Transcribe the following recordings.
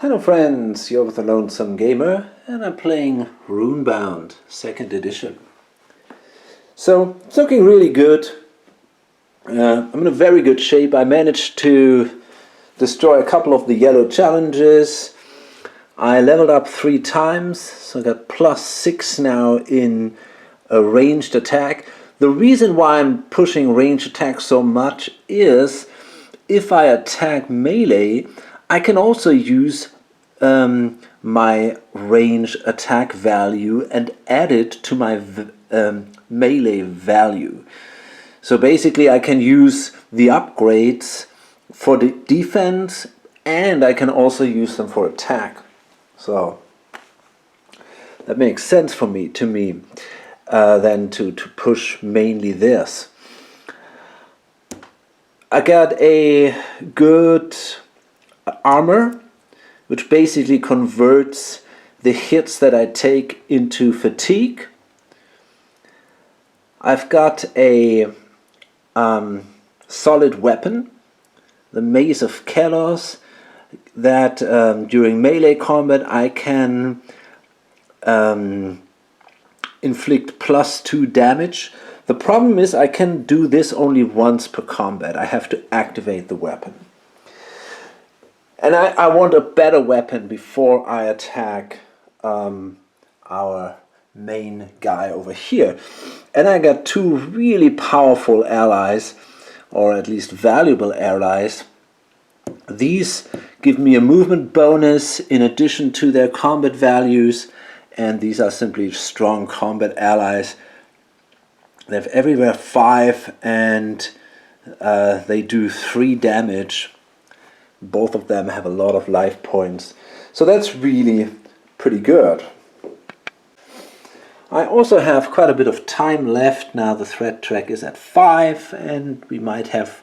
Hello friends, you're with the Lonesome Gamer and I'm playing Runebound, 2nd edition. So, it's looking really good. I'm in a very good shape. I managed to destroy a couple of the yellow challenges. I leveled up 3 times, so I got +6 now in a ranged attack. The reason why I'm pushing ranged attack so much is if I attack melee, I can also use my range attack value and add it to my melee value. So basically I can use the upgrades for the defense and I can also use them for attack. So that makes sense for me than to push mainly this. I got a good armor, which basically converts the hits that I take into fatigue. I've got a solid weapon, the Mace of Kalos, that during melee combat I can inflict +2 damage. The problem is I can do this only once per combat. I have to activate the weapon. And I want a better weapon before I attack our main guy over here. And I got 2 really powerful allies, or at least valuable allies. These give me a movement bonus in addition to their combat values, and these are simply strong combat allies. They have everywhere 5 and they do 3 damage. Both of them have a lot of life points, so that's really pretty good. I also have quite a bit of time left now. The threat track is at 5 and we might have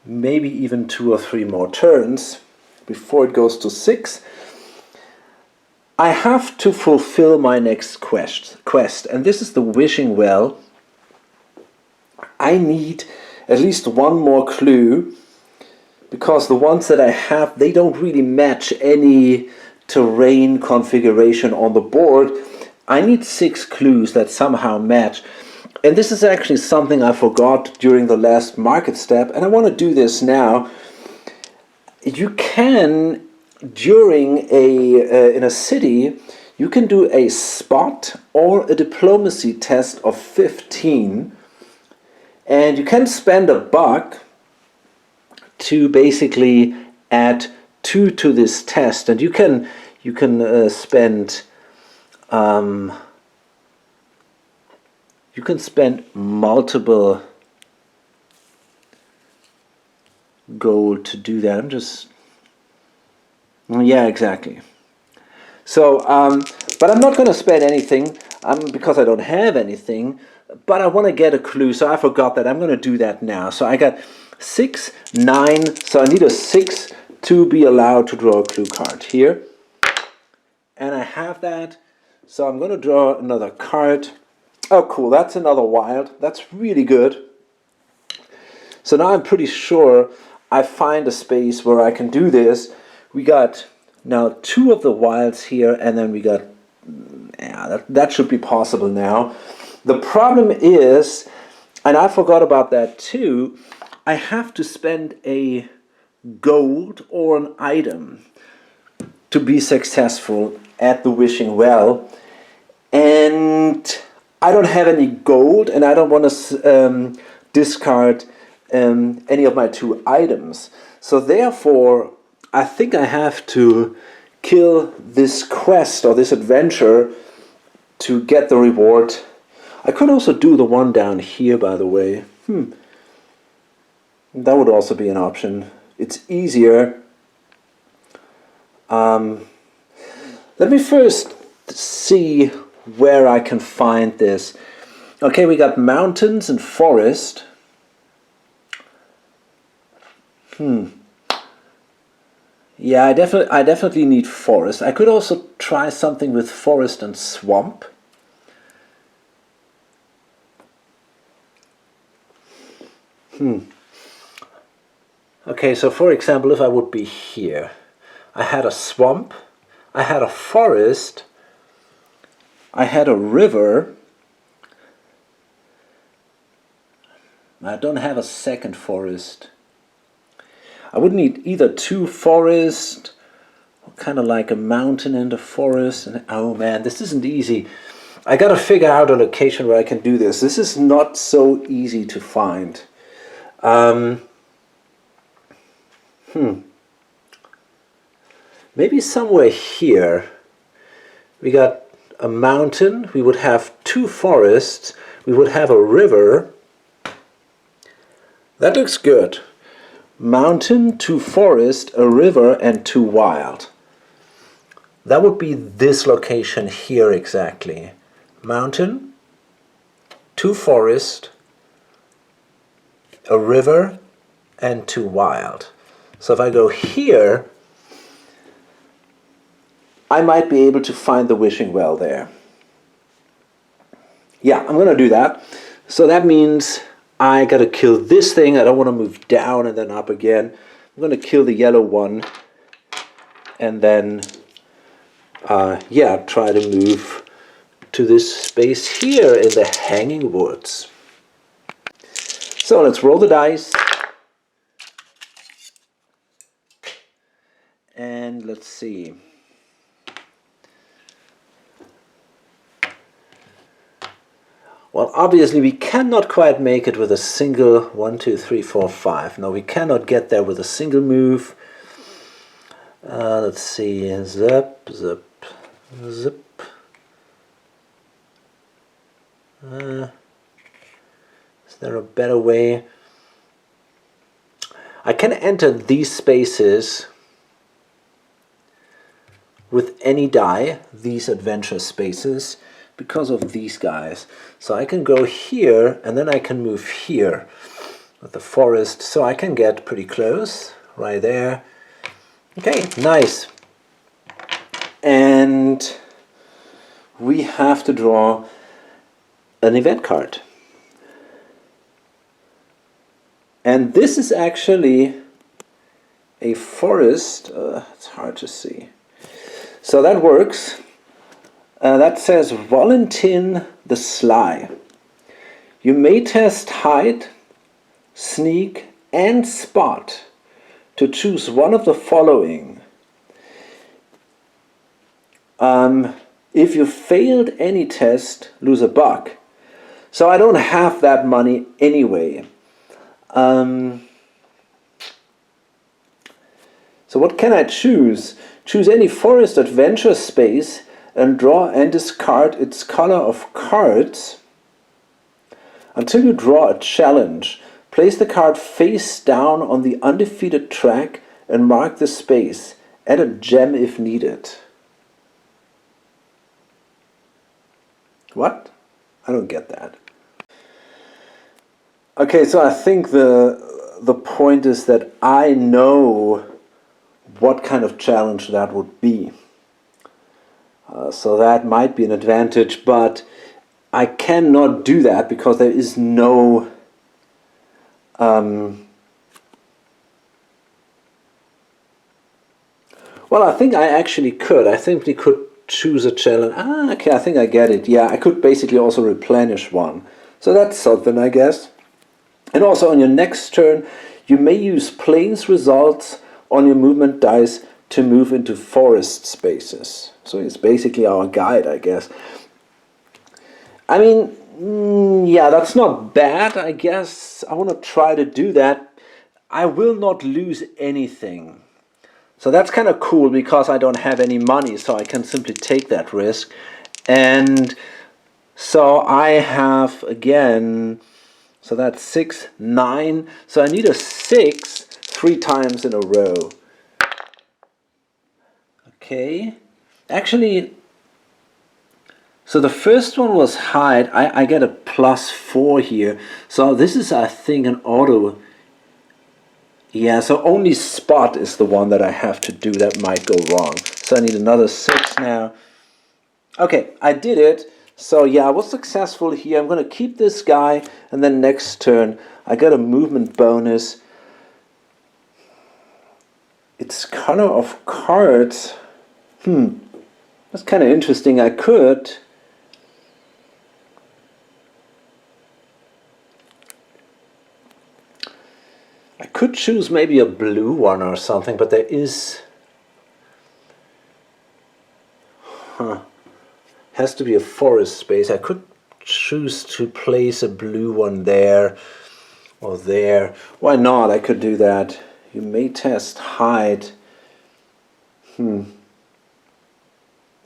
maybe even 2 or 3 more turns before it goes to 6. I have to fulfill my next quest, and this is the wishing well. I need at least 1 more clue, because the ones that I have, they don't really match any terrain configuration on the board. I need 6 clues that somehow match. And this is actually something I forgot during the last market step, and I want to do this now. You can, during in a city, you can do a spot or a diplomacy test of 15, and you can spend a buck to basically add 2 to this test, and you can spend multiple gold to do that. Yeah, exactly. So but I'm not going to spend anything because I don't have anything, but I want to get a clue, so I forgot that. I'm going to do that now. So I got 6, 9, so I need a 6 to be allowed to draw a clue card here. And I have that, so I'm going to draw another card. Oh cool, that's another wild. That's really good. So now I'm pretty sure I find a space where I can do this. We got now 2 of the wilds here, and then we got, yeah, that should be possible now. The problem is, and I forgot about that too, I have to spend a gold or an item to be successful at the wishing well, and I don't have any gold, and I don't want to discard any of my 2 items. So therefore I think I have to kill this quest or this adventure to get the reward. I could also do the one down here, by the way. That would also be an option. It's easier. Let me first see where I can find this. Okay, we got mountains and forest. Yeah, I definitely need forest. I could also try something with forest and swamp. Okay, so for example, if I would be here, I had a swamp, I had a forest, I had a river. I don't have a second forest. I would need either two forests, or kind of like a mountain and a forest. And oh man, this isn't easy. I gotta figure out a location where I can do this. This is not so easy to find. Maybe somewhere here. We got a mountain, we would have two forests, we would have a river. That looks good. Mountain, two forest, a river, and two wild. That would be this location here exactly. Mountain, two forest, a river, and two wild. So if I go here, I might be able to find the wishing well there. Yeah, I'm going to do that. So that means I got to kill this thing. I don't want to move down and then up again. I'm going to kill the yellow one. And then, yeah, try to move to this space here in the hanging woods. So let's roll the dice. And let's see. Well, obviously we cannot quite make it with a single 1, 2, 3, 4, 5. No, we cannot get there with a single move. Let's see. Zip, zip, zip. Is there a better way? I can enter these spaces with any die, these adventure spaces, because of these guys. So I can go here and then I can move here with the forest, so I can get pretty close right there. Okay, nice. And we have to draw an event card. And this is actually a forest. It's hard to see. So that works. That says Valentin the Sly. You may test hide, sneak, and spot to choose one of the following. If you failed any test, lose a buck. So I don't have that money anyway. So what can I choose? Choose any forest adventure space and draw and discard its color of cards until you draw a challenge. Place the card face down on the undefeated track and mark the space. Add a gem if needed. What? I don't get that. Okay, so I think the point is that I know what kind of challenge that would be. So that might be an advantage, but I cannot do that because there is no well, I think I actually could. I simply could choose a challenge. Okay, I think I get it. Yeah, I could basically also replenish one. So that's something, I guess. And also on your next turn, you may use planes results on your movement dice to move into forest spaces. So it's basically our guide, I guess. I mean, yeah, that's not bad, I guess. I want to try to do that. I will not lose anything. So that's kind of cool because I don't have any money, so I can simply take that risk. And so I have, again, so that's 6, 9. So I need a 6 3 times in a row. Okay. Actually, so the first one was hide. I get a +4 here. So this is, I think, an auto. Yeah, so only spot is the one that I have to do that might go wrong. So I need another 6 now. Okay, I did it. So yeah, I was successful here. I'm going to keep this guy, and then next turn I get a movement bonus. its color of cards. That's kind of interesting. I could choose maybe a blue one or something, but there is has to be a forest space. I could choose to place a blue one there or there. Why not? I could do that. You may test hide. Oh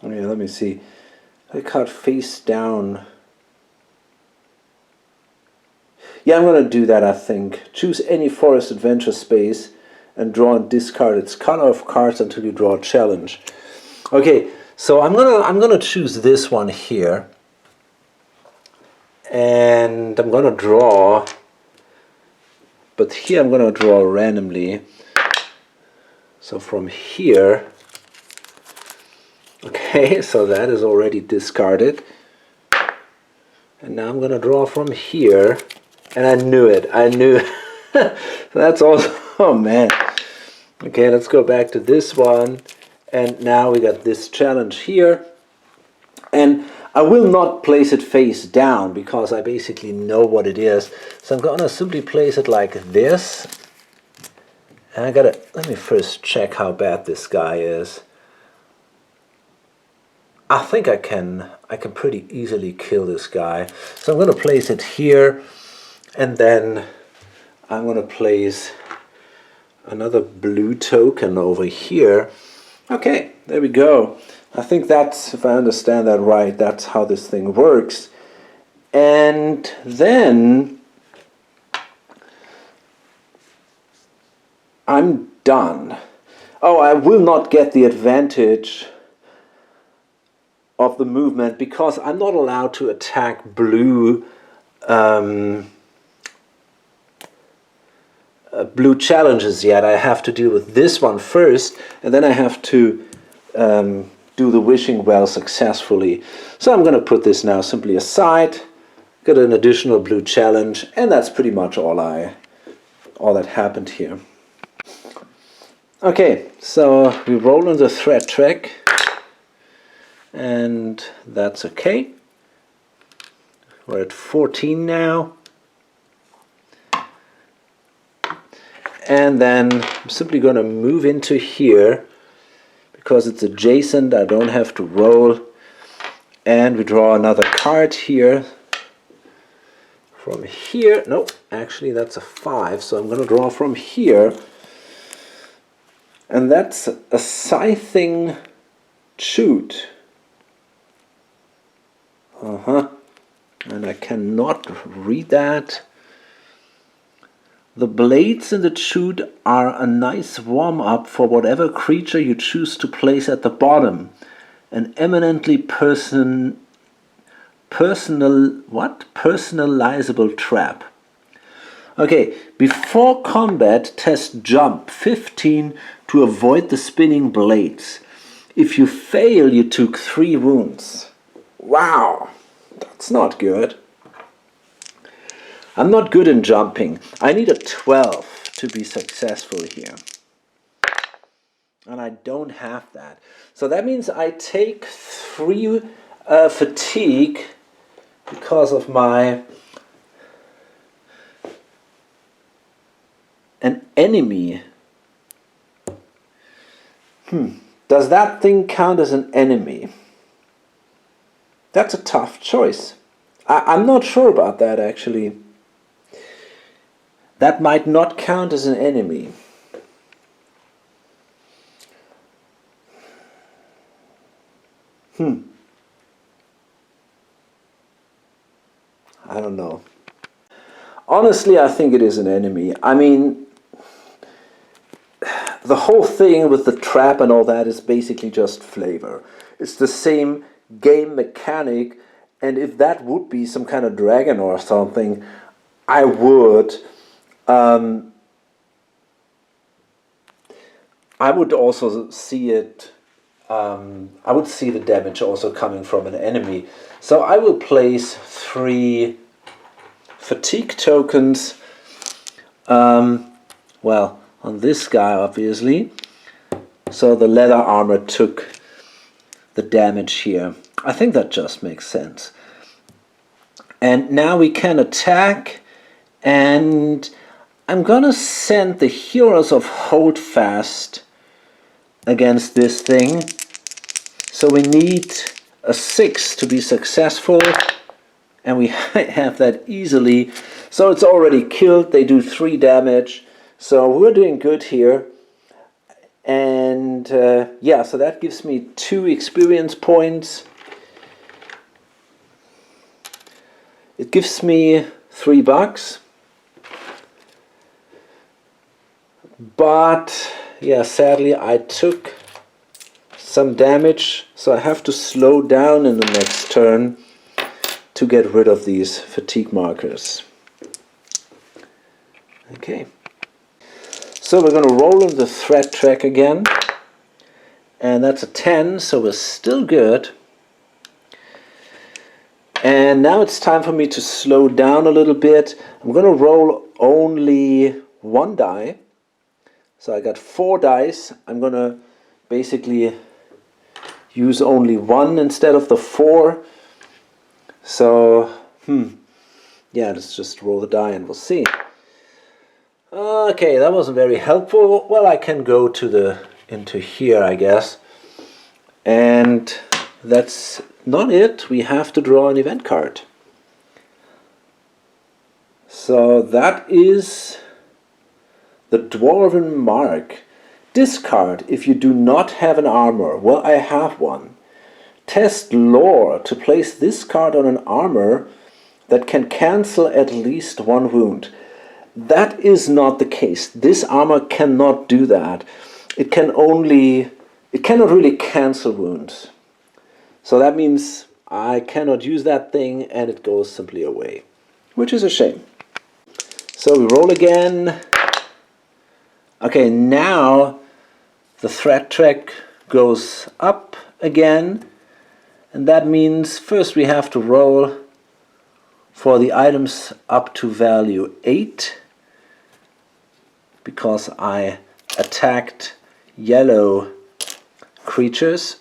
yeah, let me see. I card face down. Yeah, I'm going to do that, I think. Choose any forest adventure space and draw and discard its color of cards until you draw a challenge. Okay, so I'm gonna choose this one here. And I'm gonna draw, but here I'm gonna draw randomly. So from here, okay, so that is already discarded. And now I'm gonna draw from here. And I knew it. I knew. That's also. Oh man. Okay, let's go back to this one. And now we got this challenge here. And I will not place it face down because I basically know what it is. So I'm gonna simply place it like this. And I gotta. Let me first check how bad this guy is. I think I can pretty easily kill this guy. So I'm gonna place it here. And then I'm going to place another blue token over here. Okay, there we go. I think that's, if I understand that right, that's how this thing works. And then I'm done. Oh, I will not get the advantage of the movement because I'm not allowed to attack blue blue challenges yet. I have to deal with this one first, and then I have to do the wishing well successfully. So I'm going to put this now simply aside, get an additional blue challenge, and that's pretty much all that happened here. Okay, so we roll on the threat track, and that's okay. We're at 14 now. And then I'm simply going to move into here because it's adjacent. I don't have to roll. And we draw another card here. From here, no, actually that's a 5. So I'm going to draw from here. And that's a scything shoot. And I cannot read that. The blades in the chute are a nice warm-up for whatever creature you choose to place at the bottom. An eminently personalizable trap. Okay, before combat, test jump 15 to avoid the spinning blades. If you fail, you took 3 wounds. Wow, that's not good. I'm not good in jumping. I need a 12 to be successful here. And I don't have that. So that means I take 3 fatigue because of my... An enemy. Does that thing count as an enemy? That's a tough choice. I'm not sure about that actually. That might not count as an enemy. I don't know. Honestly, I think it is an enemy. I mean, the whole thing with the trap and all that is basically just flavor. It's the same game mechanic, and if that would be some kind of dragon or something, I would also see it. I would see the damage also coming from an enemy. So I will place 3 fatigue tokens. Well, on this guy, obviously. So the leather armor took the damage here. I think that just makes sense. And now we can attack, and I'm gonna send the Heroes of Holdfast against this thing. So we need a 6 to be successful, and we have that easily. So it's already killed. They do 3 damage. So we're doing good here. And yeah, so that gives me 2 experience points. It gives me $3. But yeah, sadly I took some damage, so I have to slow down in the next turn to get rid of these fatigue markers. Okay. So we're going to roll in the threat track again. And that's a 10, so we're still good. And now it's time for me to slow down a little bit. I'm going to roll only 1 die. So I got 4 dice. I'm going to basically use only 1 instead of the 4. So, yeah, let's just roll the die and we'll see. Okay, that wasn't very helpful. Well, I can go into here, I guess. And that's not it. We have to draw an event card. So that is the Dwarven Mark. Discard if you do not have an armor. Well, I have one. Test lore to place this card on an armor that can cancel at least 1 wound. That is not the case. This armor cannot do that. It cannot really cancel wounds. So that means I cannot use that thing and it goes simply away, which is a shame. So we roll again. Okay, now the threat track goes up again, and that means first we have to roll for the items up to value 8, because I attacked yellow creatures.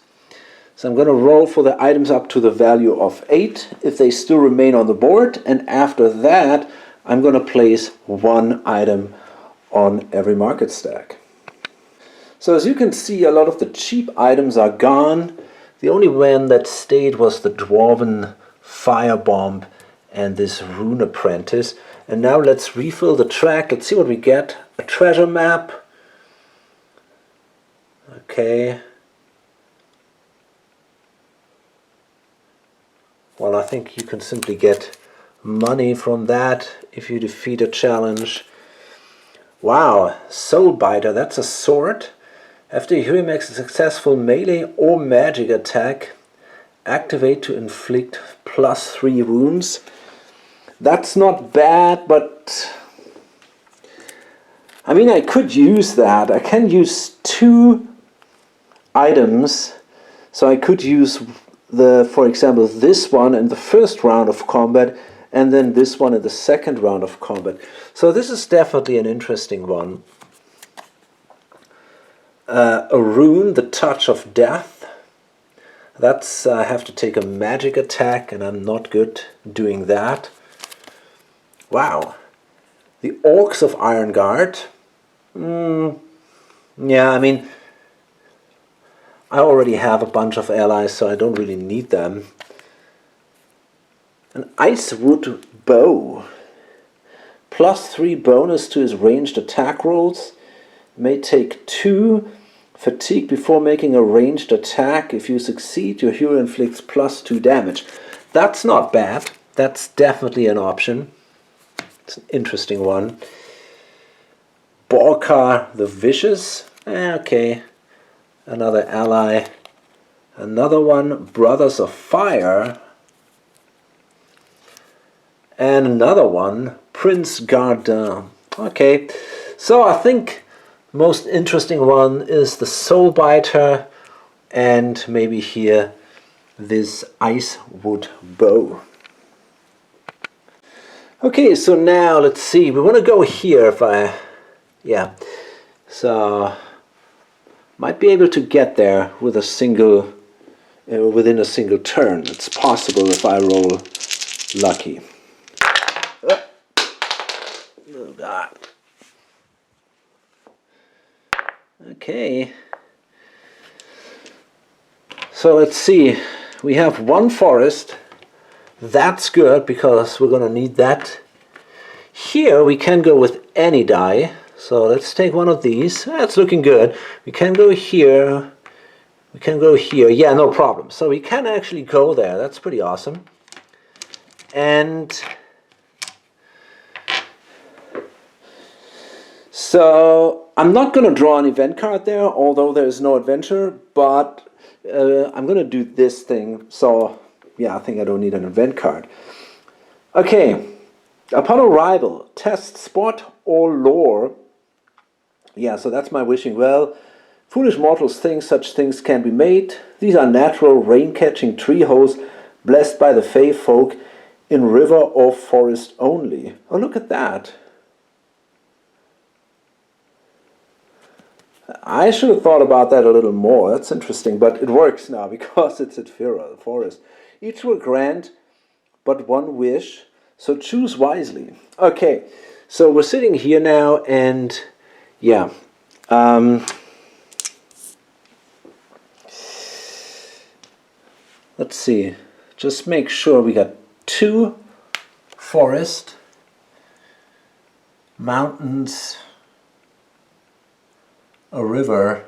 So I'm going to roll for the items up to the value of 8 if they still remain on the board, and after that I'm going to place 1 item on every market stack. So as you can see, a lot of the cheap items are gone. The only one that stayed was the Dwarven Firebomb and this Rune Apprentice. And now let's refill the track. Let's see what we get. A treasure map. Okay. Well, I think you can simply get money from that if you defeat a challenge. Wow, Soulbiter, that's a sword. After your hero makes a successful melee or magic attack, activate to inflict +3 wounds. That's not bad, but I mean, I could use that. I can use 2 items, so I could use for example, this one in the first round of combat, and then this one in the second round of combat. So this is definitely an interesting one. A rune, the Touch of Death. That's I have to take a magic attack, and I'm not good doing that. Wow. The Orcs of Ironguard. Yeah, I mean, I already have a bunch of allies, so I don't really need them. An Icewood Bow. +3 bonus to his ranged attack rolls. May take 2 fatigue before making a ranged attack. If you succeed, your hero inflicts +2 damage. That's not bad. That's definitely an option. It's an interesting one. Borkar the Vicious. Okay. Another ally. Another one, Brothers of Fire. And another one, Prince Gardin. Okay, so I think the most interesting one is the Soulbiter, and maybe here this Icewood Bow. Okay, so now let's see. We want to go here if I... Yeah, so Might be able to get there with a single, within a single turn. It's possible if I roll lucky. Oh God. Okay. So let's see. We have one forest. That's good because we're going to need that. Here we can go with any die. So let's take one of these. That's looking good. We can go here. We can go here. Yeah, no problem. So we can actually go there. That's pretty awesome. And so I'm not going to draw an event card there, although there is no adventure, but I'm going to do this thing. So yeah, I think I don't need an event card. Okay, upon arrival, test spot or lore. Yeah, so that's my wishing well. Foolish mortals think such things can be made. These are natural rain-catching tree holes blessed by the fey folk in river or forest only. Oh, look at that. I should have thought about that a little more. That's interesting, but it works now because it's at Fira, the forest. Each will grant but one wish, so choose wisely. Okay, so we're sitting here now, and yeah. Let's see. Just make sure we got 2 forest, mountains, a river,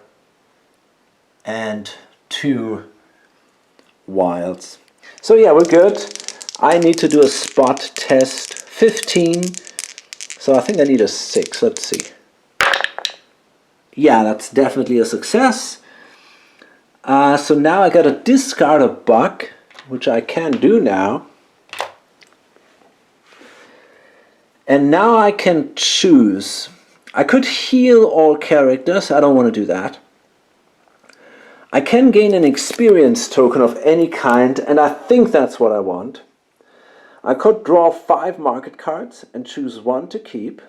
and 2 wilds. So yeah, we're good. I need to do a spot test 15. So I think I need a 6. Let's see. Yeah, that's definitely a success. So now I gotta discard a buck, which I can do now. And now I can choose. I could heal all characters. I don't want to do that. I can gain an experience token of any kind, and I think that's what I want. I could draw 5 market cards and choose 1 to keep.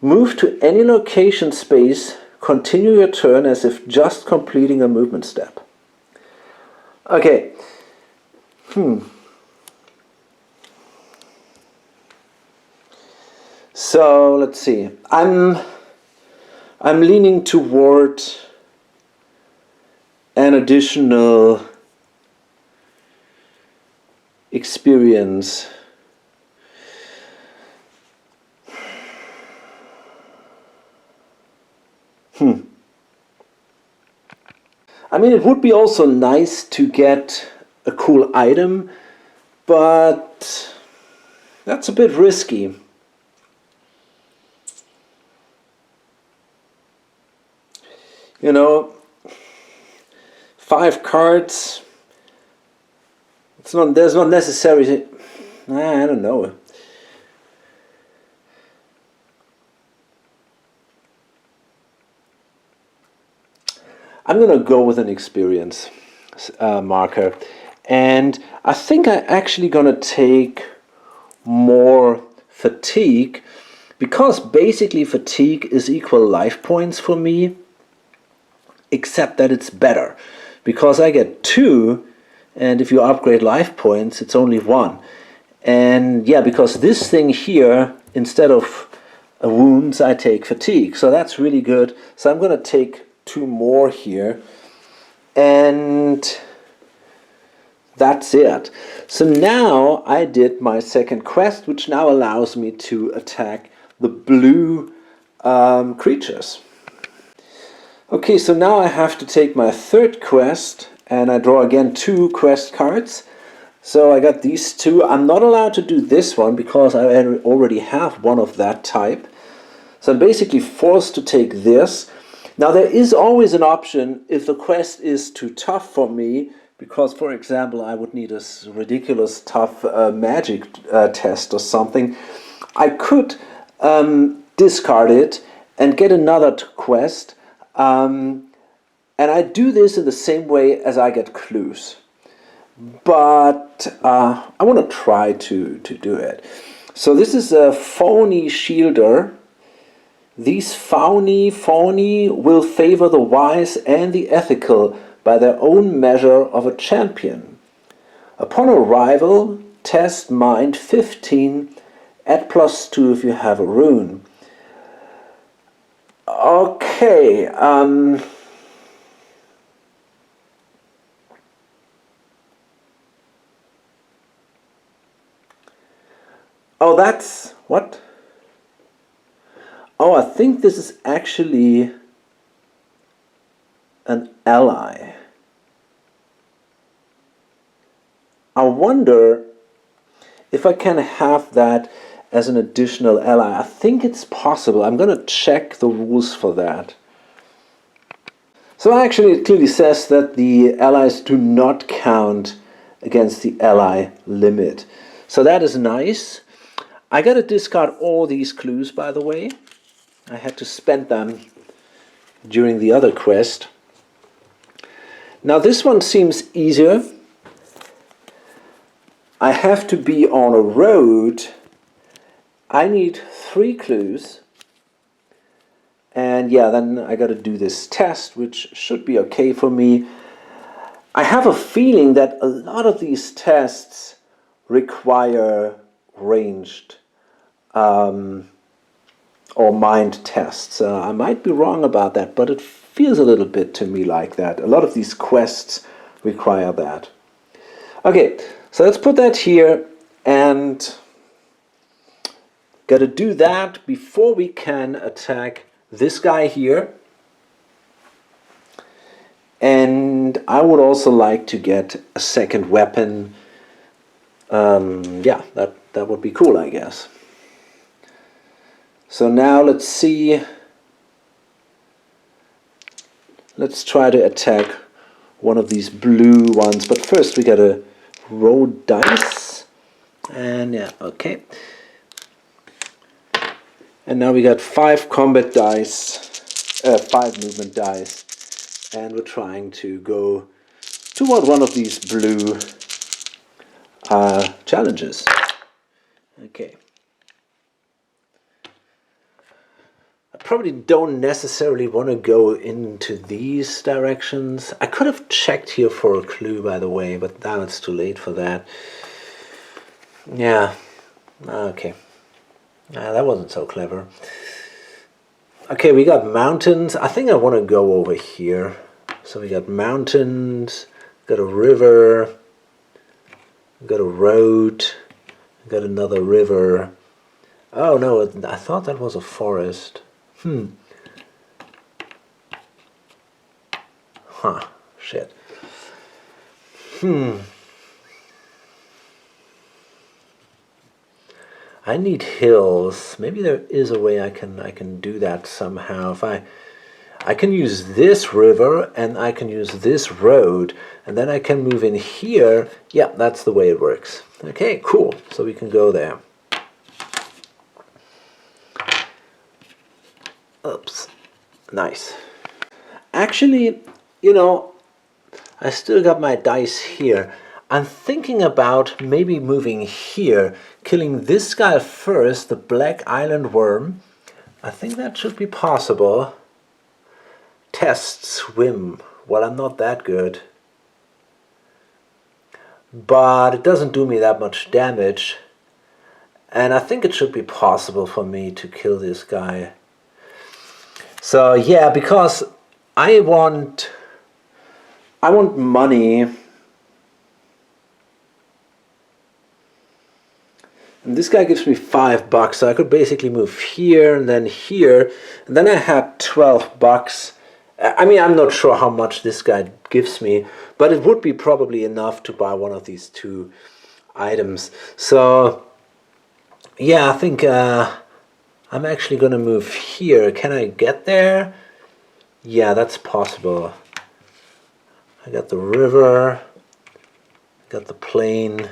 Move to any location space. Continue your turn as if just completing a movement step. Okay. So let's see. I'm leaning toward an additional experience. I mean, it would be also nice to get a cool item, but that's a bit risky. You know, 5 cards. There's not necessarily. I don't know. I'm going to go with an experience marker. And I think I'm actually going to take more fatigue, because basically fatigue is equal life points for me, except that it's better. Because I get 2, and if you upgrade life points, it's only 1. And yeah, because this thing here, instead of wounds, I take fatigue. So that's really good. So I'm going to take 2 more here, and that's it. So now I did my second quest, which now allows me to attack the blue creatures. Okay, so now I have to take my third quest, and I draw again 2 quest cards. So I got these 2. I'm not allowed to do this one because I already have one of that type. So I'm basically forced to take this. Now there is always an option if the quest is too tough for me, because for example I would need a ridiculous tough magic test or something. I could discard it and get another quest, and I do this in the same way as I get clues. But I want to try to do it. So this is a phony shielder. These fauni will favor the wise and the ethical by their own measure of a champion. Upon arrival, test mind 15, add +2 if you have a rune. Okay, oh, that's, what? Oh, I think this is actually an ally. I wonder if I can have that as an additional ally. I think it's possible. I'm going to check the rules for that. So actually it clearly says that the allies do not count against the ally limit. So that is nice. I got to discard all these clues, by the way. I had to spend them during the other quest. Now this one seems easier. I have to be on a road. I need 3 clues. And yeah, then I got to do this test, which should be okay for me. I have a feeling that a lot of these tests require ranged or mind tests. I might be wrong about that, but it feels a little bit to me like that. A lot of these quests require that. Okay, so let's put that here, and got to do that before we can attack this guy here. And I would also like to get a second weapon. Yeah, that would be cool, I guess. So now let's see. Let's try to attack one of these blue ones. But first we gotta roll dice. And yeah, okay. And now we got 5 combat dice, 5 movement dice. And we're trying to go toward one of these blue challenges. Okay. I probably don't necessarily want to go into these directions. I could have checked here for a clue, by the way, but now it's too late for that. Yeah. Okay. That wasn't so clever. Okay, we got mountains. I think I want to go over here. So we got mountains, got a river, got a road, got another river. Oh no, I thought that was a forest. Huh, shit. I need hills. Maybe there is a way I can do that somehow. If I can use this river and I can use this road, and then I can move in here. Yeah, that's the way it works. Okay, cool. So we can go there. Oops. Nice. Actually, you know, I still got my dice here. I'm thinking about maybe moving here, killing this guy first, the Black Island Worm. I think that should be possible. Test swim. Well, I'm not that good. But it doesn't do me that much damage. And I think it should be possible for me to kill this guy. So yeah, because I want money. And this guy gives me $5, so I could basically move here and then here, and then I had $12. I mean, I'm not sure how much this guy gives me, but it would be probably enough to buy one of these 2 items. So yeah, I think I'm actually gonna move here. Can I get there? Yeah, that's possible. I got the river, got the plain,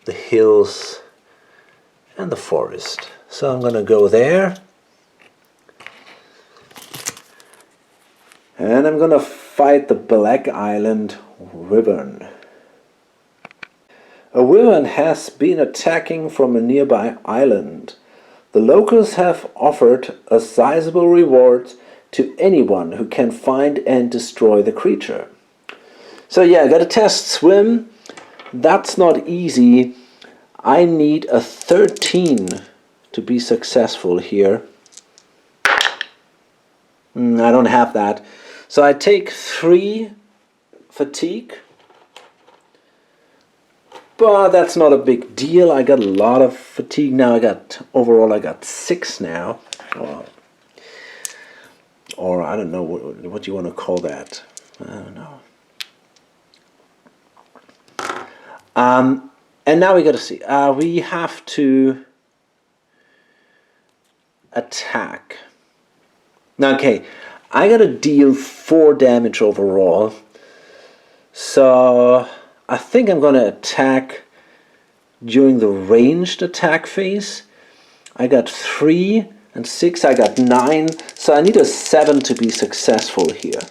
the hills, and the forest. So I'm gonna go there. And I'm gonna fight the Black Island Wyvern. A wyvern has been attacking from a nearby island. The locals have offered a sizable reward to anyone who can find and destroy the creature. So yeah, I got to test swim. That's not easy. I need a 13 to be successful here. I don't have that. So I take 3 fatigue. But that's not a big deal. I got a lot of fatigue now. Overall I got 6 now. Or I don't know what you want to call that. I don't know. And now we got to see. We have to attack. Now, okay, I got to deal 4 damage overall. So I think I'm going to attack during the ranged attack phase. I got 3 and 6. I got 9. So I need a 7 to be successful here.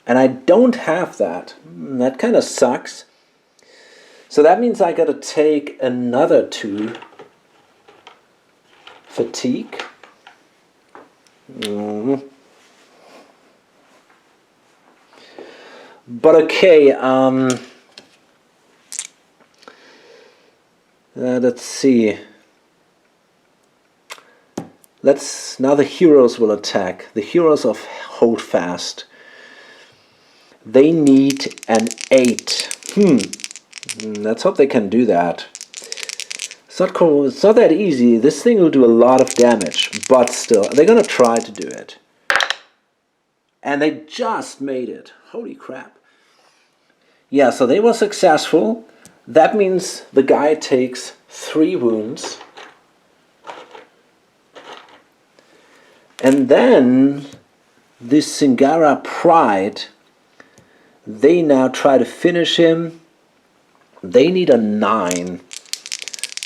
And I don't have that. That kind of sucks. So that means I got to take another 2 fatigue. But okay, let's see. Now the heroes will attack. The heroes of Holdfast. They need an 8. Let's hope they can do that. It's not cool. It's not that easy. This thing will do a lot of damage, but still, they're gonna try to do it. And they just made it. Holy crap. Yeah, so they were successful. That means the guy takes 3 wounds. And then this Singara Pride, they now try to finish him. They need a 9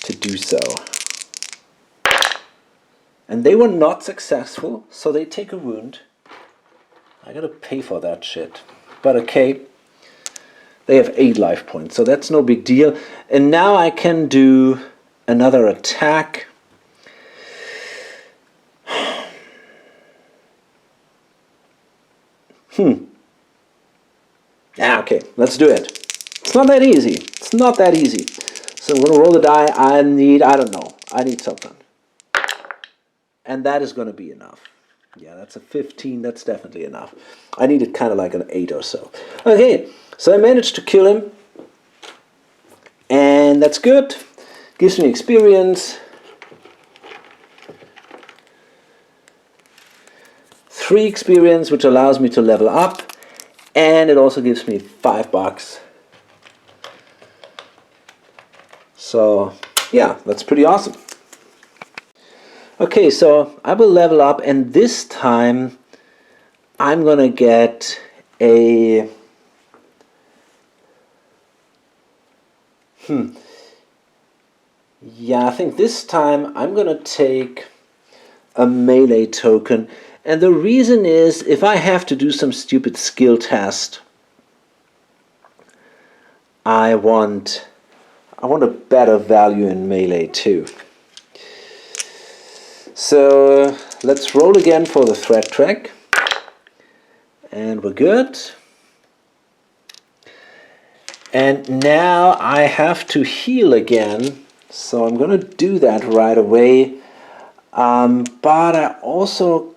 to do so. And they were not successful, so they take a wound. I gotta pay for that shit. But okay, they have 8 life points, so that's no big deal. And now I can do another attack. Yeah, okay, let's do it. It's not that easy. It's not that easy. So I'm gonna roll the die. I need something. And that is gonna be enough. Yeah, that's a 15, that's definitely enough. I needed kind of like an 8 or so. Okay, so I managed to kill him. And that's good. Gives me experience. 3 experience, which allows me to level up. And it also gives me $5. So, yeah, that's pretty awesome. Okay, so I will level up, and this time I'm gonna get a yeah, I think this time I'm gonna take a melee token, and the reason is if I have to do some stupid skill test, I want a better value in melee too. So let's roll again for the threat track. And we're good. And now I have to heal again. So I'm going to do that right away. But I also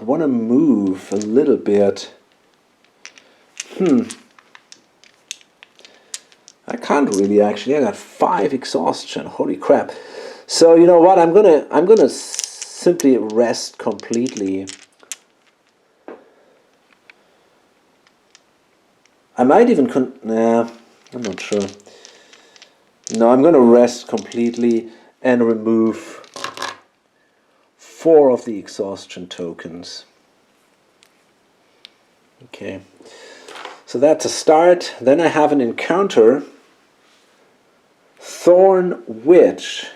want to move a little bit. I can't really actually. I got 5 exhaustion. Holy crap. So you know what? I'm gonna simply rest completely. I might even nah, I'm not sure. No, I'm gonna rest completely and remove 4 of the exhaustion tokens. Okay. So that's a start. Then I have an encounter. Thorn Witch.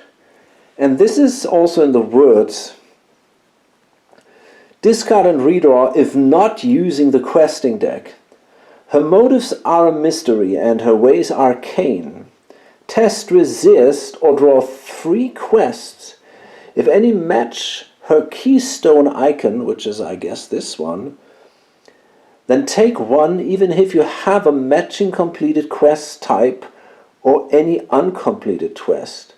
And this is also in the words. Discard and redraw if not using the questing deck. Her motives are a mystery and her ways arcane. Test resist or draw 3 quests. If any match her keystone icon, which is I guess this one, then take 1 even if you have a matching completed quest type or any uncompleted quest.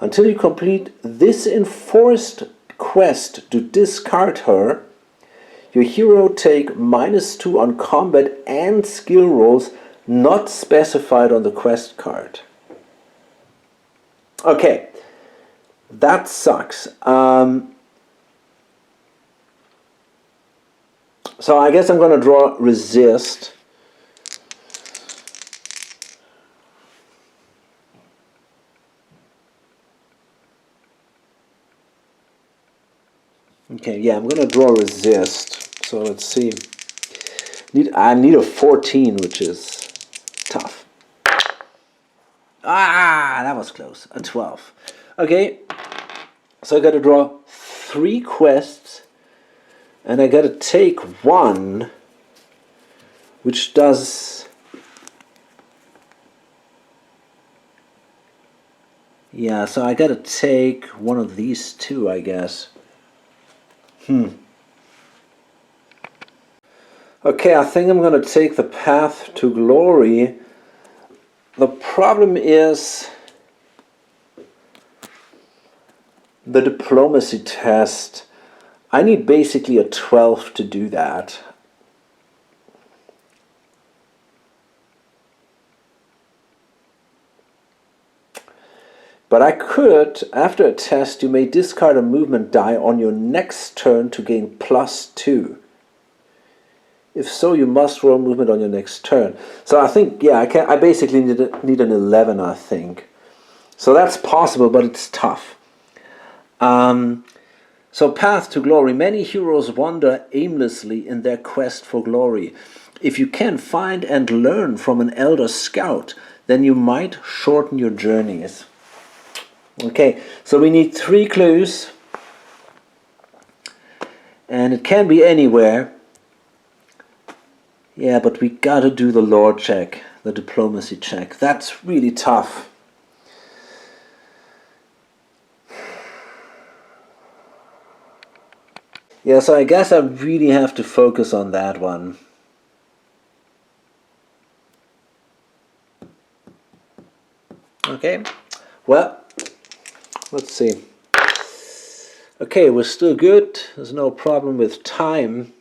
Until you complete this enforced quest to discard her, your hero take -2 on combat and skill rolls not specified on the quest card. Okay, that sucks. So I guess I'm going to draw resist. Okay, yeah, I'm going to draw resist. So let's see. I need a 14, which is tough. Ah, that was close. A 12. Okay, so I got to draw 3 quests. And I got to take 1, which does... Yeah, so I got to take one of these 2, I guess. Okay, I think I'm going to take the path to glory. The problem is the diplomacy test. I need basically a 12 to do that. But I could, after a test, you may discard a movement die on your next turn to gain +2. If so, you must roll movement on your next turn. So I think, yeah, I basically need an 11, I think. So that's possible, but it's tough. So path to glory. Many heroes wander aimlessly in their quest for glory. If you can find and learn from an elder scout, then you might shorten your journeys. Okay, so we need 3 clues. And it can be anywhere. Yeah, but we gotta do the lore check, the diplomacy check. That's really tough. Yeah, so I guess I really have to focus on that one. Okay, well, let's see. Okay, we're still good. There's no problem with time.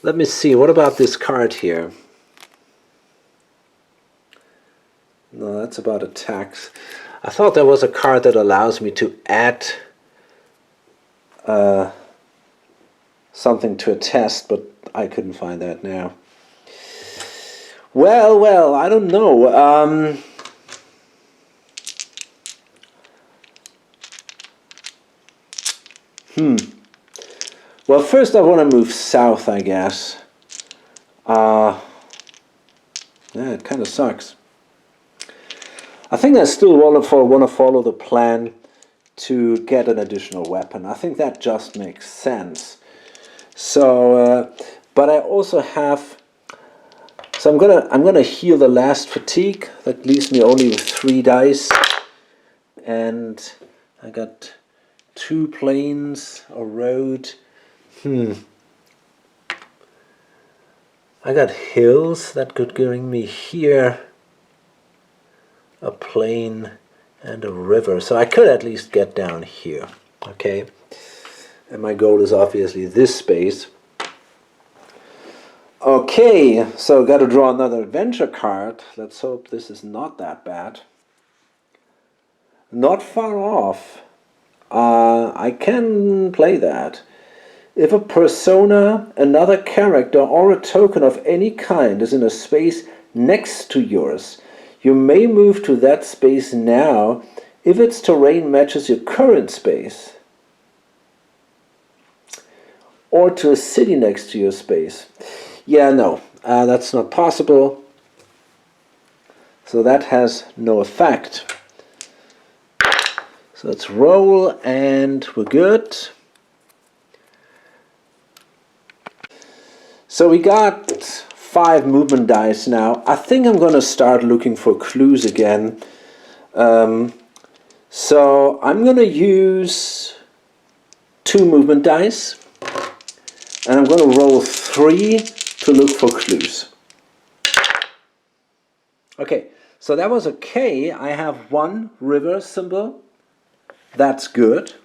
Let me see, what about this card here? No, that's about attacks. I thought there was a card that allows me to add something to a test, but I couldn't find that now. Well, I don't know. Well, first I want to move south, I guess. Yeah, it kind of sucks. I think I still want to follow the plan to get an additional weapon. I think that just makes sense. So, but I also have. So I'm gonna heal the last fatigue. That leaves me only with 3 dice, and I got 2 plains, a road. I got hills that could bring me here, a plain, and a river. So I could at least get down here. Okay, and my goal is obviously this space. Okay, so got to draw another adventure card. Let's hope this is not that bad. Not far off. I can play that. If a persona, another character, or a token of any kind is in a space next to yours, you may move to that space now if its terrain matches your current space, or to a city next to your space. Yeah, no, that's not possible. So that has no effect. So let's roll, and we're good. So we got 5 movement dice now. I think I'm going to start looking for clues again. So I'm going to use 2 movement dice. And I'm going to roll 3 to look for clues. Okay, so that was okay. I have 1 river symbol. That's good.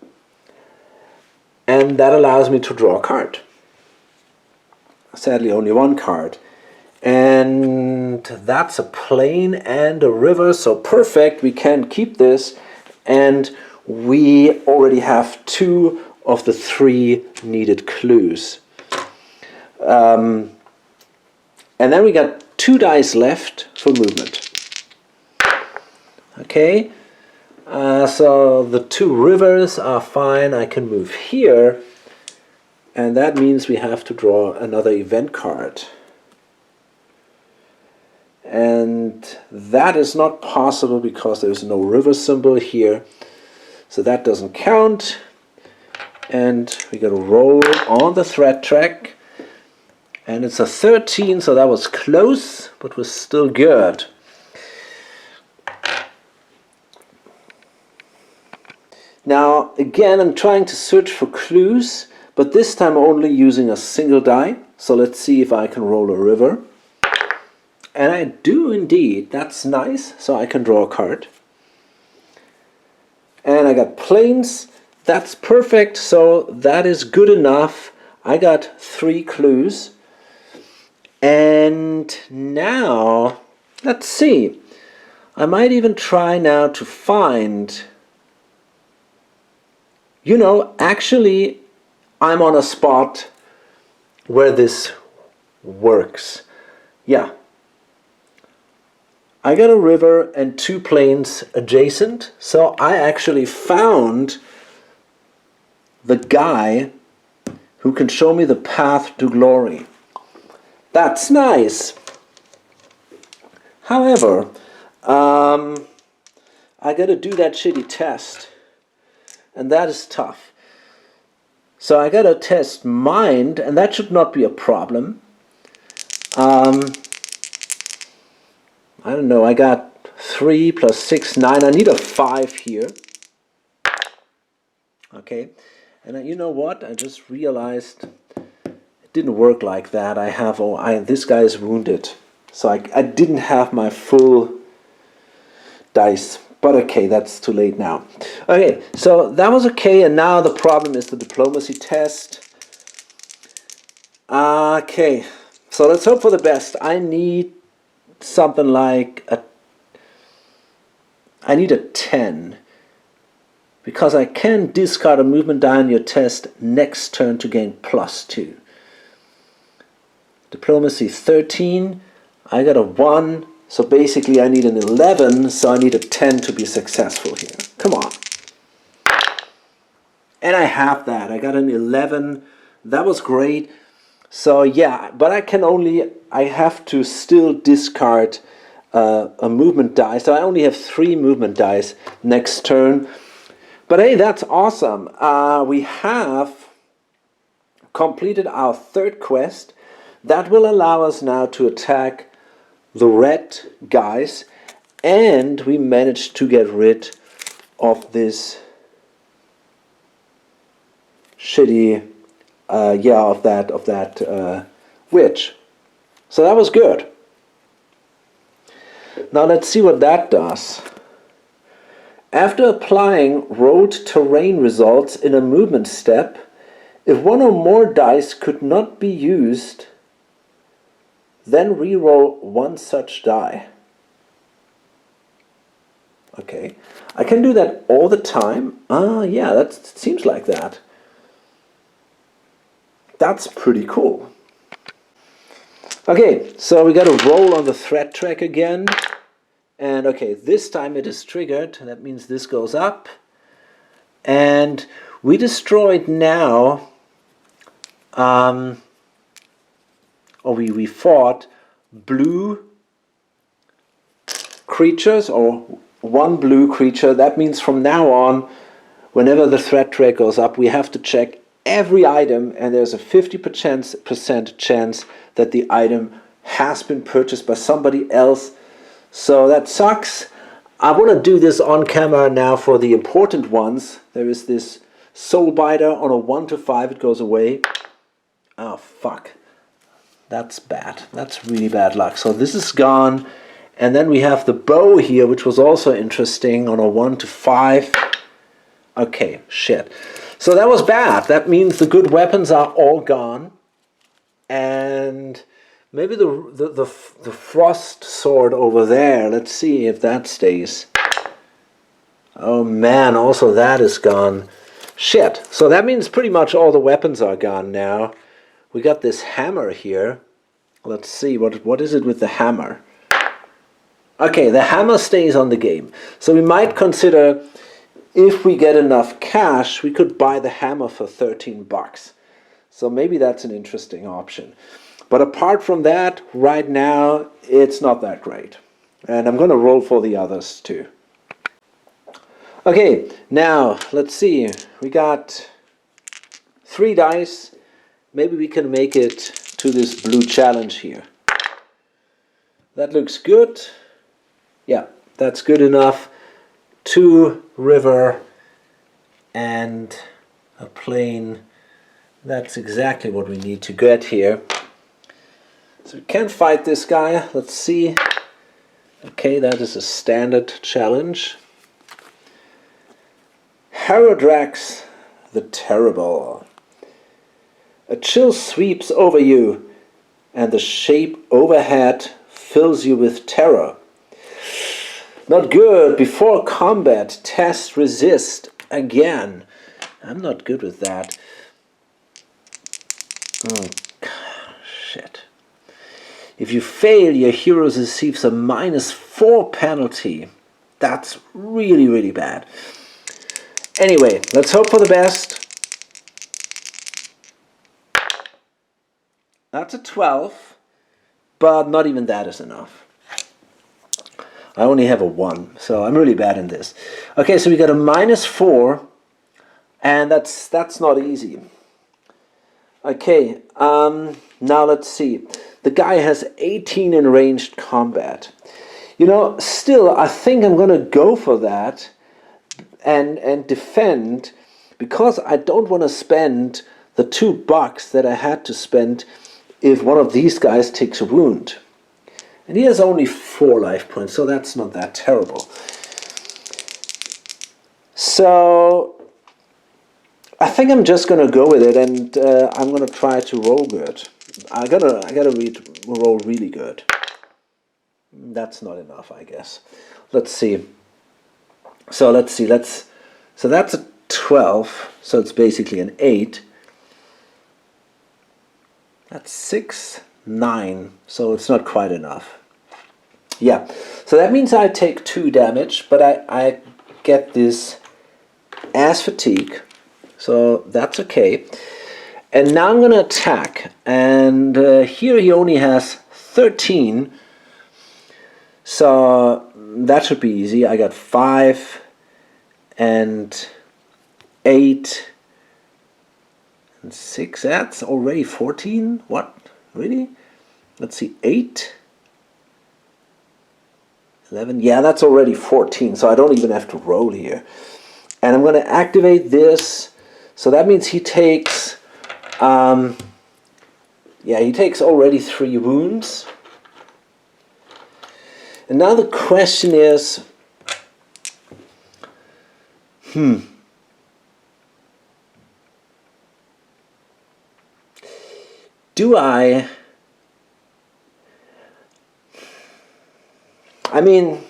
And that allows me to draw a card. Sadly, only 1 card. And that's a plain and a river, so perfect. We can keep this. And we already have 2 of the 3 needed clues. And then we got 2 dice left for movement. Okay, so the 2 rivers are fine. I can move here, and that means we have to draw another event card. And that is not possible because there's no river symbol here, so that doesn't count. And we got to roll on the thread track. And it's a 13, so that was close, but was still good. Now, again, I'm trying to search for clues, but this time only using a single die. So let's see if I can roll a river. And I do indeed. That's nice. So I can draw a card. And I got plains. That's perfect. So that is good enough. I got 3 clues. And now, let's see. I might even try now to find... You know, actually, I'm on a spot where this works. Yeah. I got a river and 2 plains adjacent, so I actually found the guy who can show me the path to glory. That's nice. However, I got to do that shitty test. And that is tough. So I got to test mind, and that should not be a problem. I don't know, I got 3 plus 6, 9. I need a 5 here. Okay, and you know what? I just realized it didn't work like that. This guy is wounded. So I didn't have my full dice. But okay, that's too late now. Okay, so that was okay, and now the problem is the diplomacy test. Okay, so let's hope for the best. I need something like I need a 10. Because I can discard a movement die on your test next turn to gain +2. Diplomacy 13. I got a 1. So basically I need an 11, so I need a 10 to be successful here. Come on. And I have that. I got an 11. That was great. So yeah, but I have to still discard a movement die. So I only have 3 movement dice next turn. But hey, that's awesome. We have completed our 3rd quest. That will allow us now to attack the red guys, and we managed to get rid of this shitty of that witch. So that was good. Now let's see what that does. After applying road terrain results in a movement step, if 1 or more dice could not be used, then re-roll 1 such die. Okay, I can do that all the time. Yeah, that seems like that. That's pretty cool. Okay, so we got to roll on the thread track again. And okay, this time it is triggered. That means this goes up. And we destroyed now... we fought blue creatures, or 1 blue creature. That means from now on, whenever the threat track goes up, we have to check every item, and there's a 50% chance that the item has been purchased by somebody else. So that sucks. I want to do this on camera now for the important ones. There is this soul biter on a 1 to 5. It goes away. Oh, fuck. That's bad. That's really bad luck. So this is gone. And then we have the bow here, which was also interesting, on a 1 to 5. Okay, shit. So that was bad. That means the good weapons are all gone. And maybe the frost sword over there. Let's see if that stays. Oh man, also that is gone. Shit. So that means pretty much all the weapons are gone now. We got this hammer here. Let's see, what is it with the hammer? Okay, the hammer stays on the game. So we might consider, if we get enough cash, we could buy the hammer for 13 bucks. So maybe that's an interesting option. But apart from that, right now, it's not that great. And I'm going to roll for the others too. Okay, now, let's see. We got 3 dice. Maybe we can make it to this blue challenge here. That looks good. Yeah, that's good enough. 2 river and a plain. That's exactly what we need to get here. So we can fight this guy. Let's see. Okay, that is a standard challenge. Herodrax the Terrible. A chill sweeps over you, and the shape overhead fills you with terror. Not good. Before combat, test resist again. I'm not good with that. Oh, shit. If you fail, your hero receives a -4 penalty. That's really, really bad. Anyway, let's hope for the best. That's a 12, but not even that is enough. I only have a 1, so I'm really bad in this. Okay, so we got a -4, and that's not easy. Okay, now let's see. The guy has 18 in ranged combat. You know, still, I think I'm going to go for that and defend, because I don't want to spend the $2 that I had to spend if one of these guys takes a wound. And he has only 4 life points, so that's not that terrible. So I think I'm just gonna go with it, and I'm gonna try to roll good. I gotta roll really good. That's not enough, I guess. Let's see. So let's see. So that's a 12. So it's basically an 8. That's 6, 9. So it's not quite enough. Yeah. So that means I take 2 damage, but I get this as fatigue. So that's okay. And now I'm going to attack. And here he only has 13. So that should be easy. I got 5 and 8 and 6. That's already 14? What? Really? Let's see. 8? 11? Yeah, that's already 14. So I don't even have to roll here. And I'm going to activate this. So that means he takes... he takes already 3 wounds. And now the question is... Do I mean,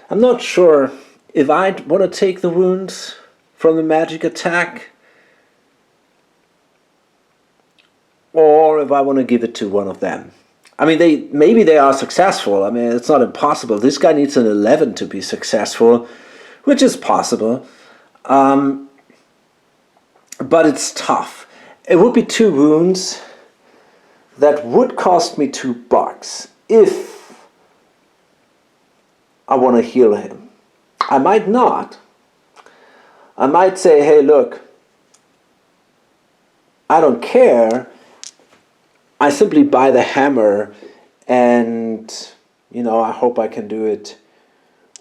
I'm not sure if I want to take the wounds from the magic attack or if I want to give it to one of them. I mean, maybe they are successful. I mean, it's not impossible. This guy needs an 11 to be successful, which is possible. But it's tough. It would be 2 wounds. That would cost me $2 if I want to heal him. I might not. I might say, hey, look, I don't care. I simply buy the hammer, and, you know, I hope I can do it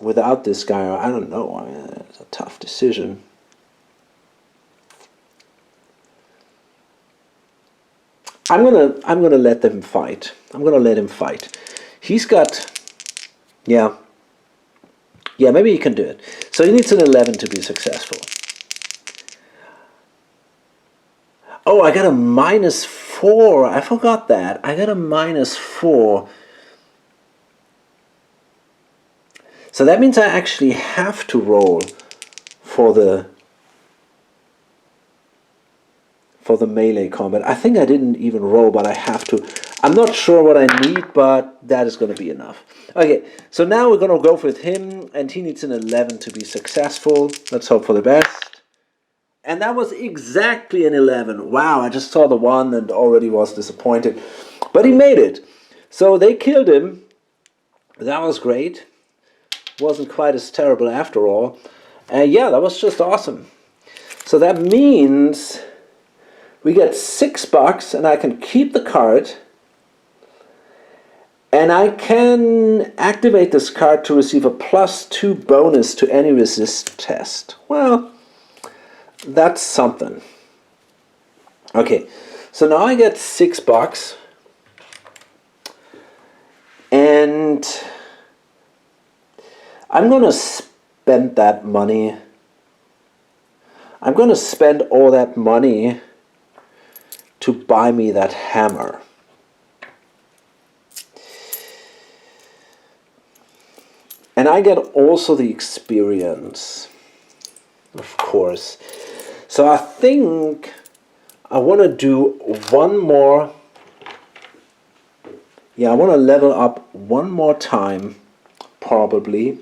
without this guy. Or I don't know. I mean, it's a tough decision. I'm gonna let them fight. I'm gonna let him fight. He's got, yeah, maybe he can do it. So he needs an 11 to be successful. Oh, I got a -4. I forgot that. I got a -4. So that means I actually have to roll for the melee combat. I think I didn't even roll, but I have to. I'm not sure what I need, but that is going to be enough. Okay, so now we're going to go with him, and he needs an 11 to be successful. Let's hope for the best. And that was exactly an 11. Wow, I just saw the 1 and already was disappointed. But he made it. So they killed him. That was great. Wasn't quite as terrible after all. And yeah, that was just awesome. So that means we get $6 and I can keep the card. And I can activate this card to receive a +2 bonus to any resist test. Well, that's something. Okay, so now I get $6. And I'm going to spend that money. I'm going to spend all that money to buy me that hammer. And I get also the experience, of course. So I think I want to do one more. Yeah, I want to level up one more time, probably.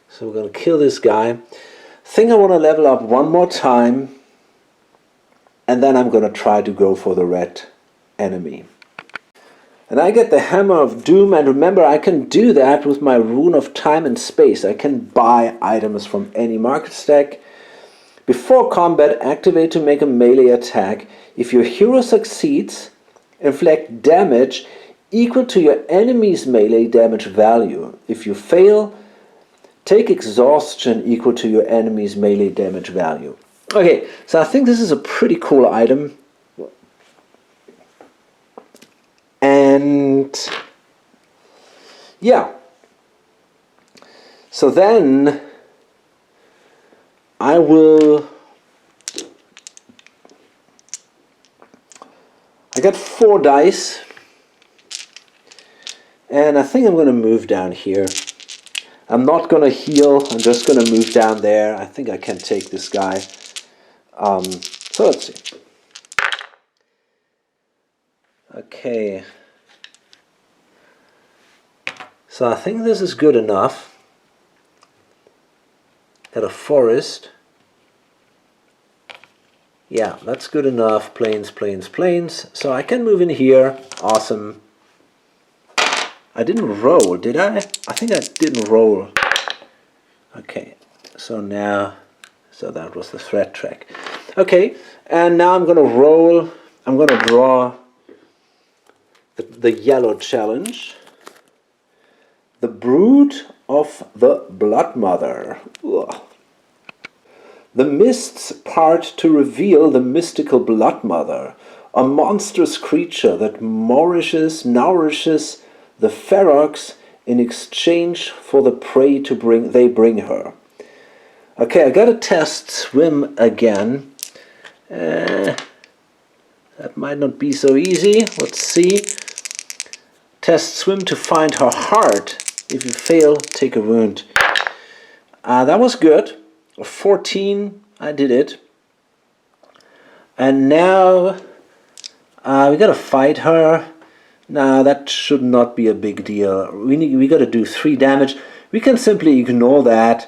So we're going to kill this guy. I think I want to level up one more time. And then I'm going to try to go for the red enemy. And I get the Hammer of Doom, and remember I can do that with my Rune of Time and Space. I can buy items from any market stack. Before combat, activate to make a melee attack. If your hero succeeds, inflict damage equal to your enemy's melee damage value. If you fail, take exhaustion equal to your enemy's melee damage value. Okay, so I think this is a pretty cool item. And yeah, so then I got 4 dice, and I think I'm going to move down here. I'm not going to heal, I'm just going to move down there. I think I can take this guy. So let's see. Okay. So I think this is good enough. Got a forest. Yeah, that's good enough. Plains, plains, plains. So I can move in here. Awesome. I didn't roll, did I? I think I didn't roll. Okay, so now, so that was the threat track. Okay, and now I'm going to roll. I'm going to draw the yellow challenge. The Brood of the Blood Mother. Ugh. The mists part to reveal the mystical Blood Mother, a monstrous creature that nourishes the ferox in exchange for the prey they bring her. Okay, I gotta test swim again. That might not be so easy. Let's see. Test swim to find her heart. If you fail, take a wound. That was good. 14, I did it. And now we gotta fight her. Now that should not be a big deal. We gotta do 3 damage. We can simply ignore that,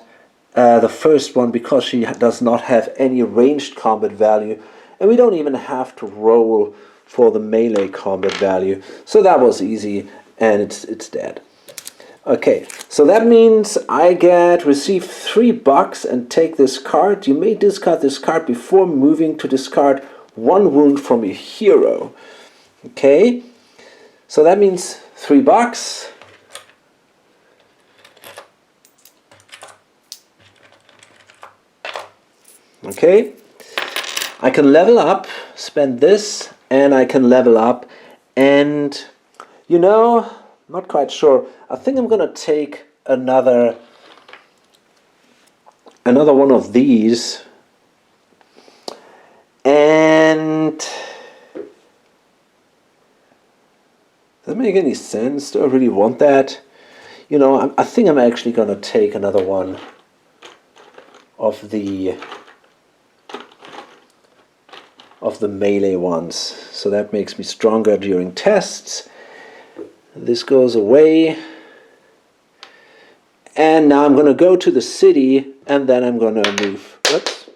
the first one, because she does not have any ranged combat value, and we don't even have to roll for the melee combat value. So that was easy, and it's dead. Okay, so that means I receive $3 and take this card. You may discard this card before moving to discard 1 wound from your hero. Okay, so that means $3. Okay, I can level up, spend this, and I can level up, and you know, not quite sure. I think I'm gonna take another one of these, and does that make any sense? Do I really want that? You know, I think I'm actually gonna take another one of the melee ones. So that makes me stronger during tests. This goes away. And now I'm going to go to the city, and then I'm going to move. Oops.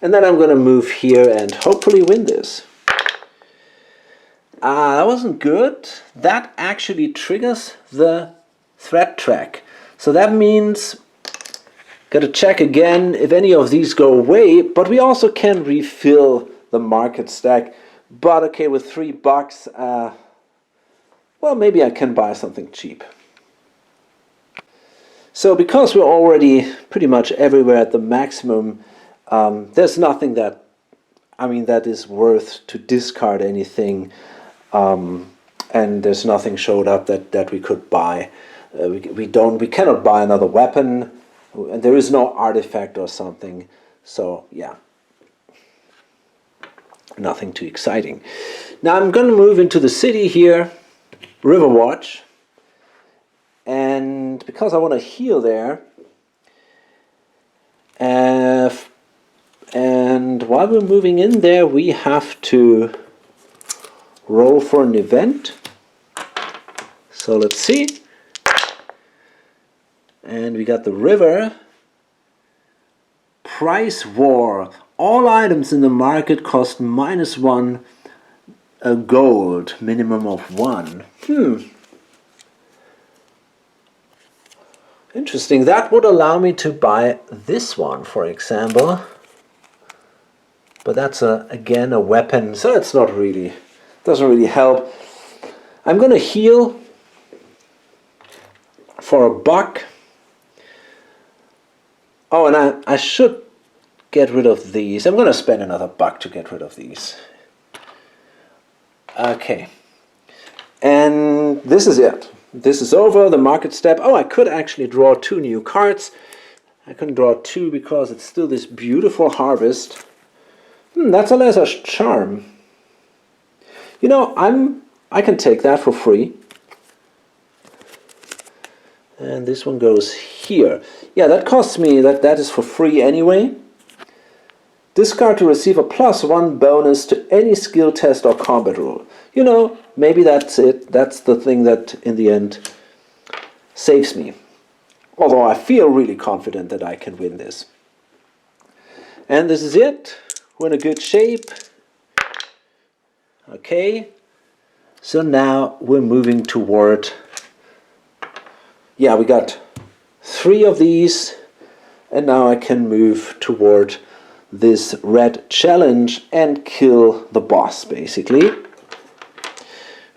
And then I'm going to move here and hopefully win this. That wasn't good. That actually triggers the threat track. So that means got to check again if any of these go away, but we also can refill the market stack. But okay, with $3, well, maybe I can buy something cheap. So because we're already pretty much everywhere at the maximum, there's nothing that, that is worth to discard anything, and there's nothing showed up that we could buy. We cannot buy another weapon, and there is no artifact or something. So yeah, nothing too exciting. Now I'm going to move into the city here, Riverwatch, and because I want to heal there, and while we're moving in there, we have to roll for an event. So let's see. And we got the river. Price war. All items in the market cost -1 gold, minimum of 1. Interesting. That would allow me to buy this one, for example. But that's again a weapon, so it's not really, doesn't really help. I'm gonna heal for $1. Oh, and I should get rid of these. I'm gonna spend another $1 to get rid of these. Okay, and this is it. This is over, the market step. Oh, I could actually draw 2 new cards. I couldn't draw 2 because it's still this beautiful harvest. That's a lesser charm. You know, I can take that for free. And this one goes here. Yeah, that costs me, that is for free anyway. Discard to receive a +1 bonus to any skill test or combat roll. You know, maybe that's it. That's the thing that in the end saves me. Although I feel really confident that I can win this. And this is it. We're in a good shape. Okay. So now we're moving toward, yeah, we got 3 of these, and now I can move toward this red challenge and kill the boss, basically.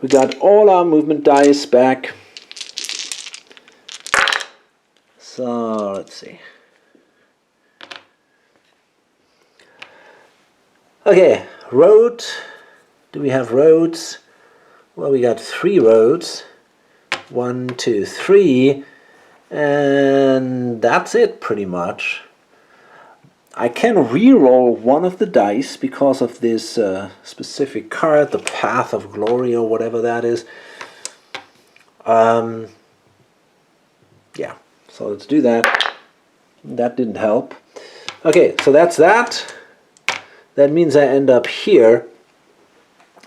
We got all our movement dice back. So let's see. Okay, road. Do we have roads? Well, we got 3 roads. 1, 2, 3. And that's it pretty much. I can re-roll one of the dice because of this specific card, the Path of Glory or whatever that is. Yeah, so let's do that. That didn't help. Okay, so that's that. That means I end up here,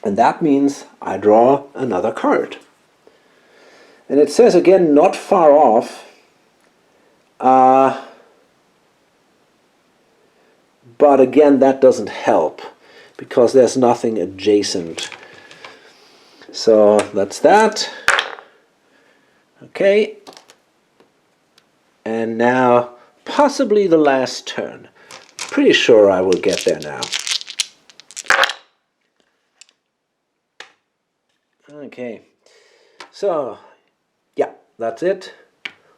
and that means I draw another card. And it says again, not far off. But again, that doesn't help because there's nothing adjacent. So that's that. Okay, And now, possibly the last turn. Pretty sure I will get there now. Okay, so, yeah, that's it.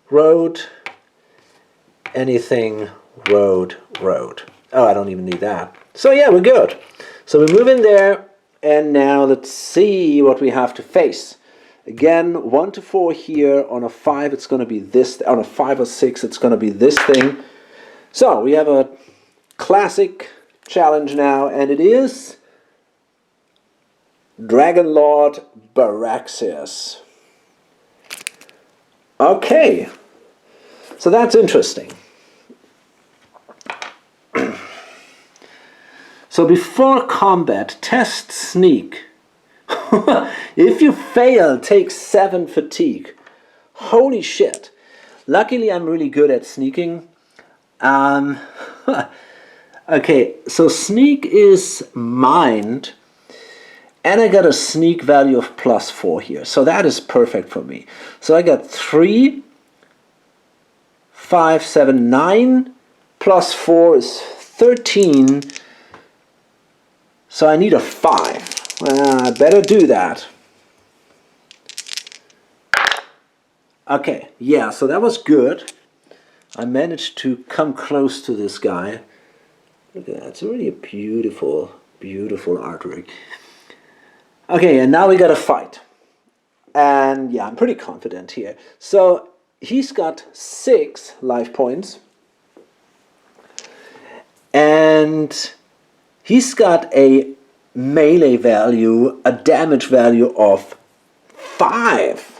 Road, anything, road, road. Oh, I don't even need that. So yeah, we're good. So we move in there, and now let's see what we have to face. Again, 1 to 4 here. On a 5, it's going to be this. On a 5 or 6, it's going to be this thing. So we have a classic challenge now, and it is Dragon Lord Baraxias. Okay, so that's interesting. So before combat, test sneak. If you fail, take 7 fatigue. Holy shit. Luckily, I'm really good at sneaking. Okay, so sneak is mind. And I got a sneak value of +4 here. So that is perfect for me. So I got 3, 5, 7, 9. +4 is 13. So I need a 5. Well, I better do that. Okay, yeah, so that was good. I managed to come close to this guy. Look at that, it's really a beautiful, beautiful artwork. Okay, and now we got a fight. And yeah, I'm pretty confident here. So he's got 6 life points. And he's got a melee value, a damage value of 5.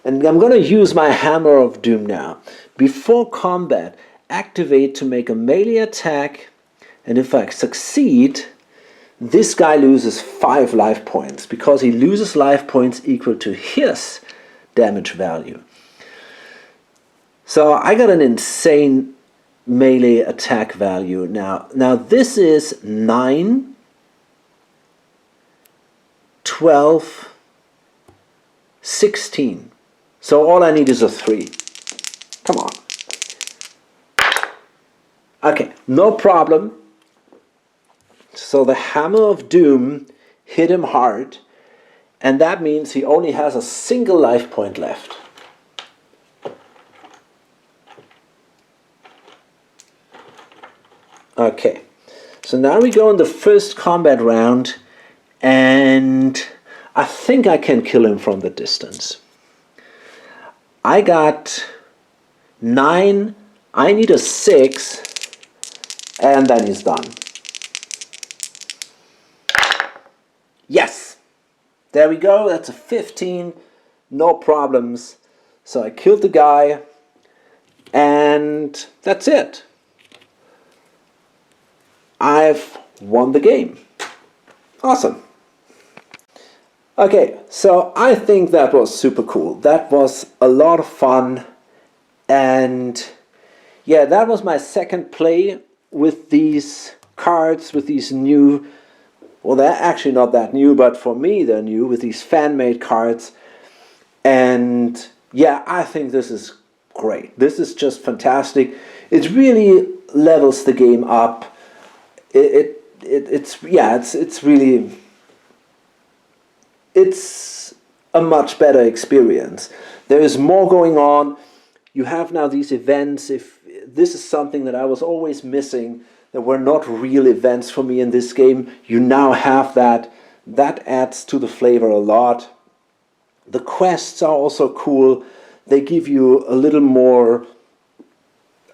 And I'm going to use my Hammer of Doom now. Before combat, activate to make a melee attack. And if I succeed, this guy loses 5 life points, because he loses life points equal to his damage value. So I got an insane melee attack value now. Now this is 9, 12, 16. So all I need is a 3. Come on. Okay, no problem. So the Hammer of Doom hit him hard, and that means he only has a single life point left. Okay, so now we go in the first combat round, and I think I can kill him from the distance. I got 9, I need a 6, and then he's done. Yes! There we go, that's a 15, no problems. So I killed the guy, and that's it. I've won the game. Awesome. Okay, so I think that was super cool. That was a lot of fun, and yeah, that was my second play with these cards, with these new, well, they're actually not that new, but for me they're new, with these fan-made cards. And yeah, I think this is great. This is just fantastic. It really levels the game up. It's really, it's a much better experience. There is more going on. You have now these events. If this is something that I was always missing, there were not real events for me in this game, you now have that. That adds to the flavor a lot. The quests are also cool. They give you a little more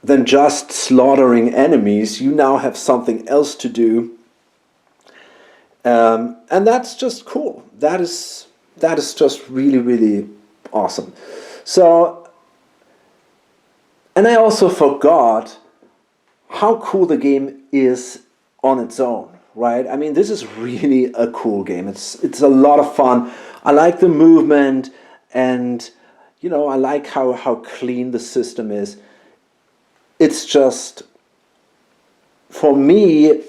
than just slaughtering enemies. You now have something else to do. And that's just cool. That is just really, really awesome. So, and I also forgot how cool the game is on its own, right? I mean, this is really a cool game. It's a lot of fun. I like the movement, and you know, I like how clean the system is. It's just, for me,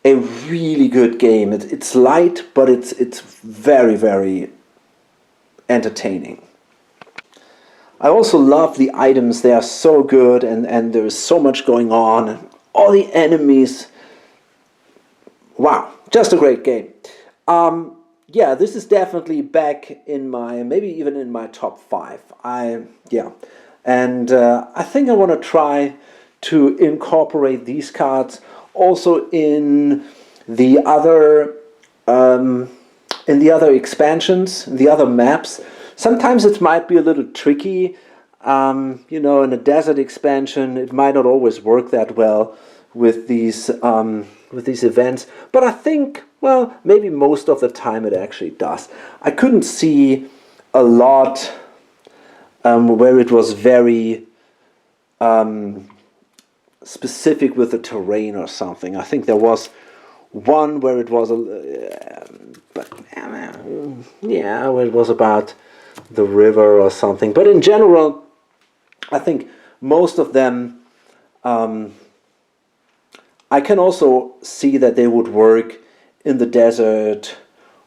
a really good game. It's light, but it's very, very entertaining. I also love the items. They are so good, and there is so much going on, and all the enemies. Wow, just a great game. Yeah, this is definitely back in my, maybe even in my top 5. Yeah, and I think I want to try to incorporate these cards also the other in the other expansions, the other maps. Sometimes it might be a little tricky. You know, in a desert expansion, it might not always work that well with these events. But I think, well, maybe most of the time it actually does. I couldn't see a lot where it was very specific with the terrain or something. I think there was one where it was yeah, where it was about the river or something. But in general, I think most of them, I can also see that they would work in the desert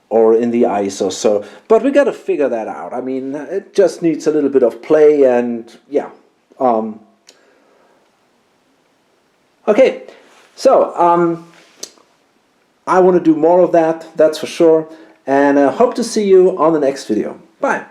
or in the ice or so. But we got to figure that out. I mean, it just needs a little bit of play, and yeah. Okay, so I want to do more of that, that's for sure. And I hope to see you on the next video. Bye.